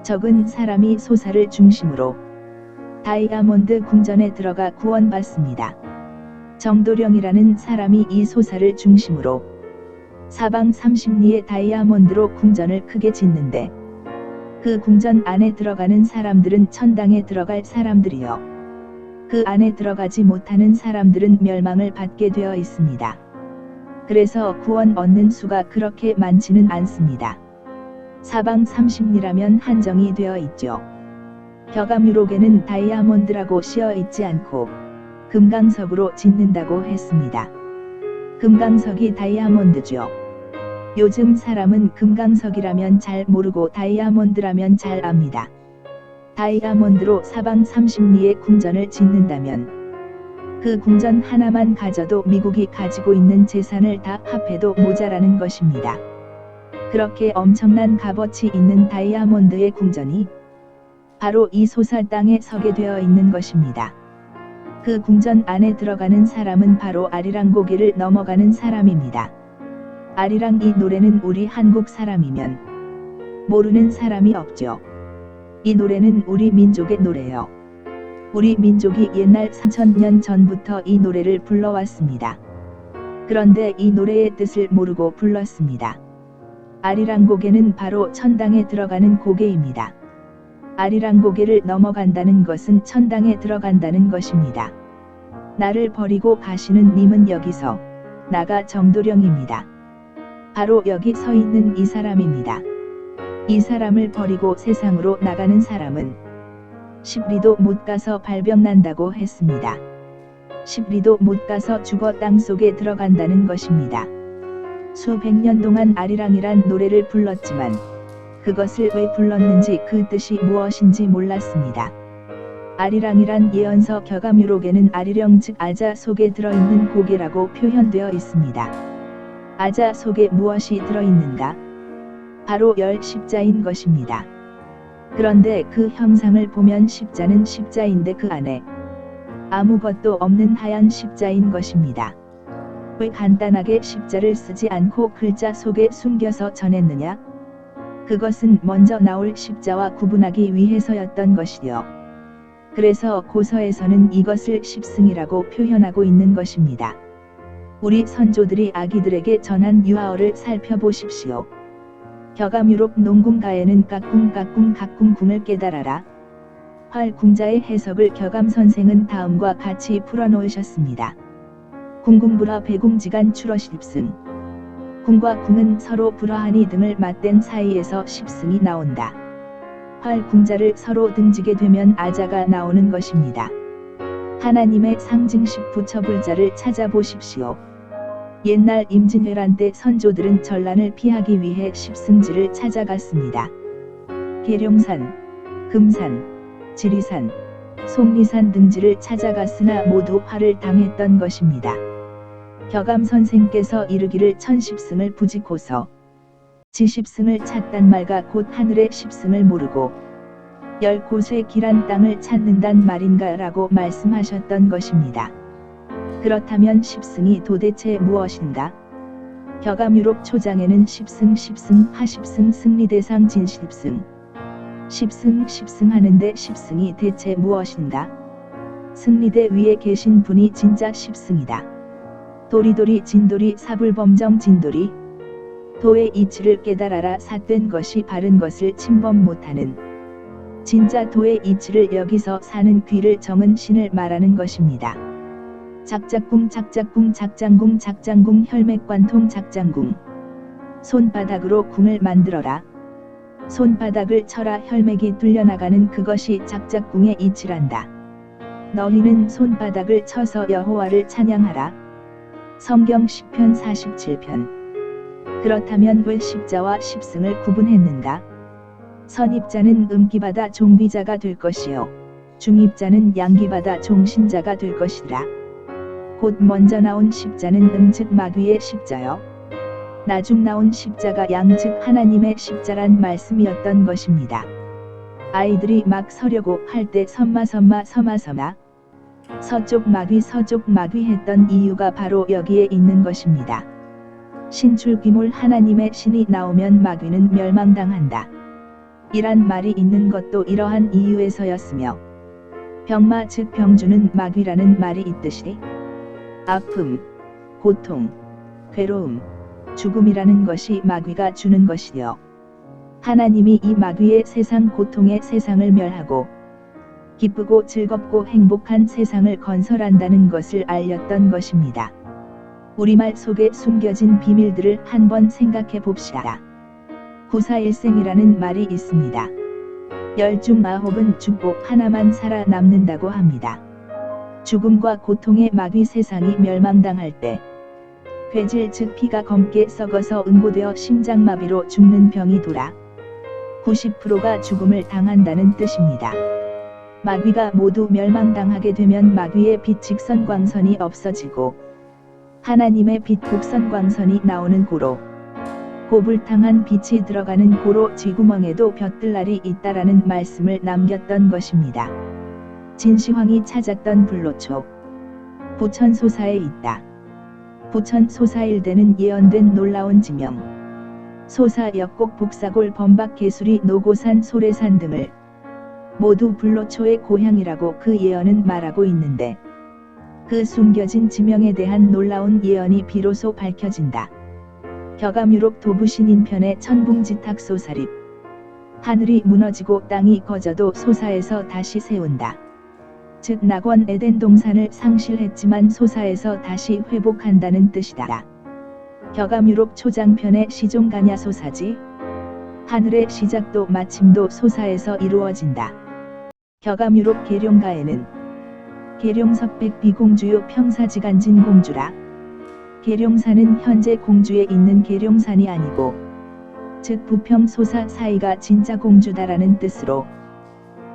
적은 사람이 소사를 중심으로 다이아몬드 궁전에 들어가 구원받습니다. 정도령이라는 사람이 이 소사를 중심으로 사방 30리의 다이아몬드로 궁전을 크게 짓는데 그 궁전 안에 들어가는 사람들은 천당에 들어갈 사람들이요, 그 안에 들어가지 못하는 사람들은 멸망을 받게 되어 있습니다. 그래서 구원 얻는 수가 그렇게 많지는 않습니다. 사방 30리라면 한정이 되어 있죠. 격암유록에는 다이아몬드라고 씌어 있지 않고 금강석으로 짓는다고 했습니다. 금강석이 다이아몬드죠. 요즘 사람은 금강석이라면 잘 모르고 다이아몬드라면 잘 압니다. 다이아몬드로 사방 30리의 궁전을 짓는다면 그 궁전 하나만 가져도 미국이 가지고 있는 재산을 다 합해도 모자라는 것입니다. 그렇게 엄청난 값어치 있는 다이아몬드의 궁전이 바로 이 소사 땅에 서게 되어 있는 것입니다. 그 궁전 안에 들어가는 사람은 바로 아리랑 고개를 넘어가는 사람입니다. 아리랑 이 노래는 우리 한국 사람이면 모르는 사람이 없죠. 이 노래는 우리 민족의 노래요. 우리 민족이 옛날 3000년 전부터 이 노래를 불러왔습니다. 그런데 이 노래의 뜻을 모르고 불렀습니다. 아리랑 고개는 바로 천당에 들어가는 고개입니다. 아리랑 고개를 넘어간다는 것은 천당에 들어간다는 것입니다. 나를 버리고 가시는 님은 여기서 나가 정도령입니다. 바로 여기 서 있는 이 사람입니다. 이 사람을 버리고 세상으로 나가는 사람은 10리도 못 가서 발병난다고 했습니다. 10리도 못 가서 죽어 땅속에 들어간다는 것입니다. 수백 년 동안 아리랑이란 노래를 불렀지만 그것을 왜 불렀는지 그 뜻이 무엇인지 몰랐습니다. 아리랑이란 예언서 격암유록에는 아리령 즉 아자 속에 들어있는 고개라고 표현되어 있습니다. 아자 속에 무엇이 들어있는가? 바로 열 십자인 것입니다. 그런데 그 형상을 보면 십자는 십자인데 그 안에 아무것도 없는 하얀 십자인 것입니다. 왜 간단하게 십자를 쓰지 않고 글자 속에 숨겨서 전했느냐? 그것은 먼저 나올 십자와 구분하기 위해서였던 것이요. 그래서 고서에서는 이것을 십승이라고 표현하고 있는 것입니다. 우리 선조들이 아기들에게 전한 유아어를 살펴보십시오. 격암유록 농궁가에는 깍꿍깍꿍 각궁궁을 깨달아라. 활궁자의 해석을 격암 선생은 다음과 같이 풀어놓으셨습니다. 궁궁불화 배궁지간 출어십승. 궁과 궁은 서로 불화하니 등을 맞댄 사이에서 십승이 나온다. 활궁자를 서로 등지게 되면 아자가 나오는 것입니다. 하나님의 상징식 부처불자를 찾아보십시오. 옛날 임진왜란 때 선조들은 전란을 피하기 위해 십승지를 찾아갔습니다. 계룡산, 금산, 지리산, 속리산 등지를 찾아갔으나 모두 화를 당했던 것입니다. 격암 선생께서 이르기를 천십승을 부지고서 지십승을 찾단 말과 곧 하늘의 십승을 모르고 열 곳의 길한 땅을 찾는단 말인가 라고 말씀하셨던 것입니다. 그렇다면 십승이 도대체 무엇인가? 격암유록 초장에는 십승, 하십승, 승리대상 진십승, 십승 하는데 십승이 대체 무엇인가? 승리대 위에 계신 분이 진짜 십승이다. 도리도리 진도리 사불범정 진도리. 도의 이치를 깨달아라. 삿된 것이 바른 것을 침범 못하는 진짜 도의 이치를 여기서 사는 귀를 정은 신을 말하는 것입니다. 작작궁 작작궁 작장궁 작장궁 혈맥관통 작장궁. 손바닥으로 궁을 만들어라. 손바닥을 쳐라. 혈맥이 뚫려나가는 그것이 작작궁의 이치란다. 너희는 손바닥을 쳐서 여호와를 찬양하라. 성경 10편 47편. 그렇다면 왜 십자와 십승을 구분했는가? 선입자는 음기받아 종비자가 될 것이요 중입자는 양기받아 종신자가 될 것이라. 곧 먼저 나온 십자는 즉 마귀의 십자요 나중 나온 십자가 양 즉 하나님의 십자란 말씀이었던 것입니다. 아이들이 막 서려고 할 때 섬마 서쪽 마귀 서쪽 마귀 했던 이유가 바로 여기에 있는 것입니다. 신출귀몰 하나님의 신이 나오면 마귀는 멸망당한다. 이란 말이 있는 것도 이러한 이유에서였으며 병마 즉 병주는 마귀라는 말이 있듯이 아픔, 고통, 괴로움, 죽음이라는 것이 마귀가 주는 것이요 하나님이 이 마귀의 세상 고통의 세상을 멸하고 기쁘고 즐겁고 행복한 세상을 건설한다는 것을 알렸던 것입니다. 우리말 속에 숨겨진 비밀들을 한번 생각해 봅시다. 구사일생이라는 말이 있습니다. 10중 9은 죽고 하나만 살아남는다고 합니다. 죽음과 고통의 마귀 세상이 멸망당할 때 괴질 즉 피가 검게 썩어서 응고되어 심장마비로 죽는 병이 돌아 90%가 죽음을 당한다는 뜻입니다. 마귀가 모두 멸망당하게 되면 마귀의 빛 직선광선이 없어지고 하나님의 빛 곡선광선이 나오는 고로 고불탕한 빛이 들어가는 고로 쥐구멍에도 볕들날이 있다라는 말씀을 남겼던 것입니다. 진시황이 찾았던 불로초 부천소사에 있다. 부천소사일대는 예언된 놀라운 지명 소사 역곡 복사골 범박 개수리 노고산 소래산 등을 모두 불로초의 고향이라고 그 예언은 말하고 있는데 그 숨겨진 지명에 대한 놀라운 예언이 비로소 밝혀진다. 격암유록 도부신인편의 천붕지탁 소사립 하늘이 무너지고 땅이 거저도 소사에서 다시 세운다. 즉 낙원 에덴 동산을 상실했지만 소사에서 다시 회복한다는 뜻이다. 격암유록 초장편의 시종가냐 소사지 하늘의 시작도 마침도 소사에서 이루어진다. 격암유록 계룡가에는 계룡석백 비공주요 평사지간진 공주라 계룡산은 현재 공주에 있는 계룡산이 아니고 즉 부평소사 사이가 진짜 공주다라는 뜻으로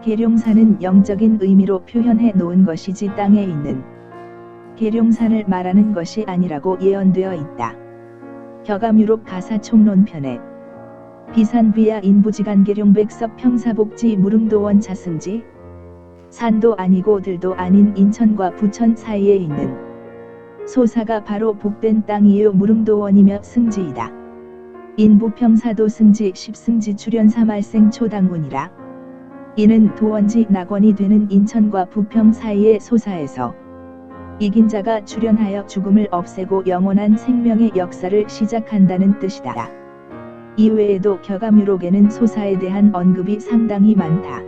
계룡산은 영적인 의미로 표현해 놓은 것이지 땅에 있는 계룡산을 말하는 것이 아니라고 예언되어 있다. 격암유록 가사총론편에 비산비야 인부지간 계룡백석 평사복지 무릉도원 자승지 산도 아니고 들도 아닌 인천과 부천 사이에 있는 소사가 바로 복된 땅이요 무릉도원이며 승지이다. 인부평사도 승지 10승지 출연사 말생 초당문이라 이는 도원지 낙원이 되는 인천과 부평 사이의 소사에서 이긴 자가 출연하여 죽음을 없애고 영원한 생명의 역사를 시작한다는 뜻이다. 이외에도 격암유록에는 소사에 대한 언급이 상당히 많다.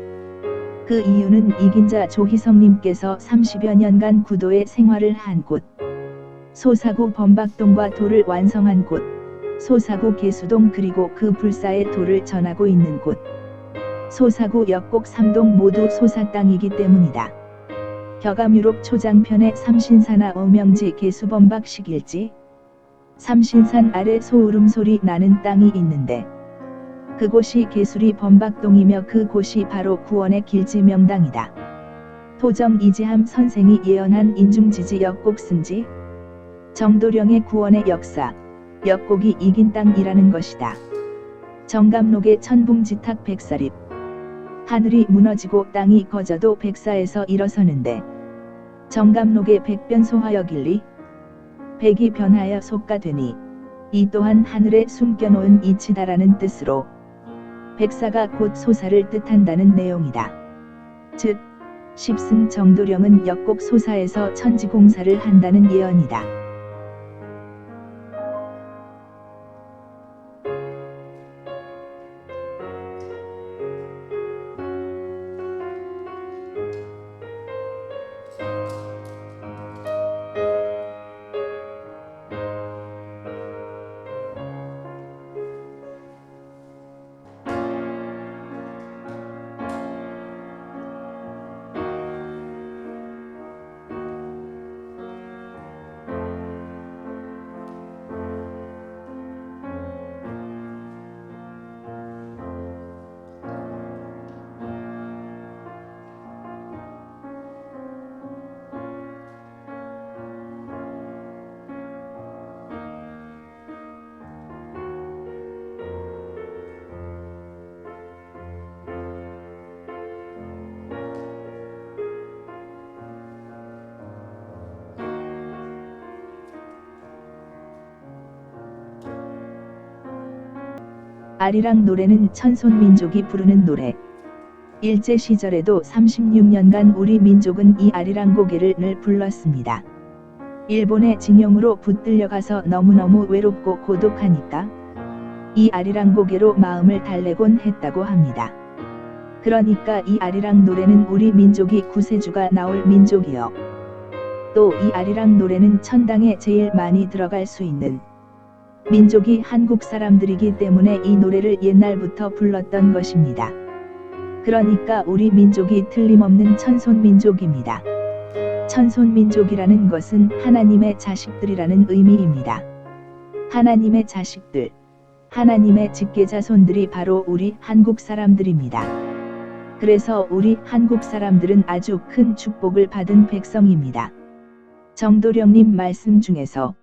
그 이유는 이긴 자 조희성님께서 30여 년간 구도의 생활을 한 곳, 소사구 범박동과 도를 완성한 곳, 소사구 계수동 그리고 그 불사의 도를 전하고 있는 곳, 소사구 역곡 3동 모두 소사 땅이기 때문이다. 격암유록 초장편의 삼신사나 오명지 계수범박 식일지 삼신산 아래 소울음소리 나는 땅이 있는데 그곳이 계수리 범박동이며 그 곳이 바로 구원의 길지 명당이다. 토정 이지함 선생이 예언한 인중지지 역곡승지 정도령의 구원의 역사 역곡이 이긴 땅이라는 것이다. 정감록의 천붕지탁 백사립 하늘이 무너지고 땅이 거저도 백사에서 일어서는데 정감록의 백변소화역일리 백이 변하여 속가 되니 이 또한 하늘에 숨겨놓은 이치다라는 뜻으로 백사가 곧 소사를 뜻한다는 내용이다. 즉 십승 정도령은 역곡 소사에서 천지공사를 한다는 예언이다. 아리랑 노래는 천손민족이 부르는 노래. 일제시절에도 36년간 우리 민족은 이 아리랑 고개를 늘 불렀습니다. 일본의 징용으로 붙들려가서 너무너무 외롭고 고독하니까 이 아리랑 고개로 마음을 달래곤 했다고 합니다. 그러니까 이 아리랑 노래는 우리 민족이 구세주가 나올 민족이요. 또 이 아리랑 노래는 천당에 제일 많이 들어갈 수 있는 민족이 한국 사람들이기 때문에 이 노래를 옛날부터 불렀던 것입니다. 그러니까 우리 민족이 틀림없는 천손민족입니다. 천손민족이라는 것은 하나님의 자식들이라는 의미입니다. 하나님의 자식들, 하나님의 직계자손들이 바로 우리 한국 사람들입니다. 그래서 우리 한국 사람들은 아주 큰 축복을 받은 백성입니다. 정도령님 말씀 중에서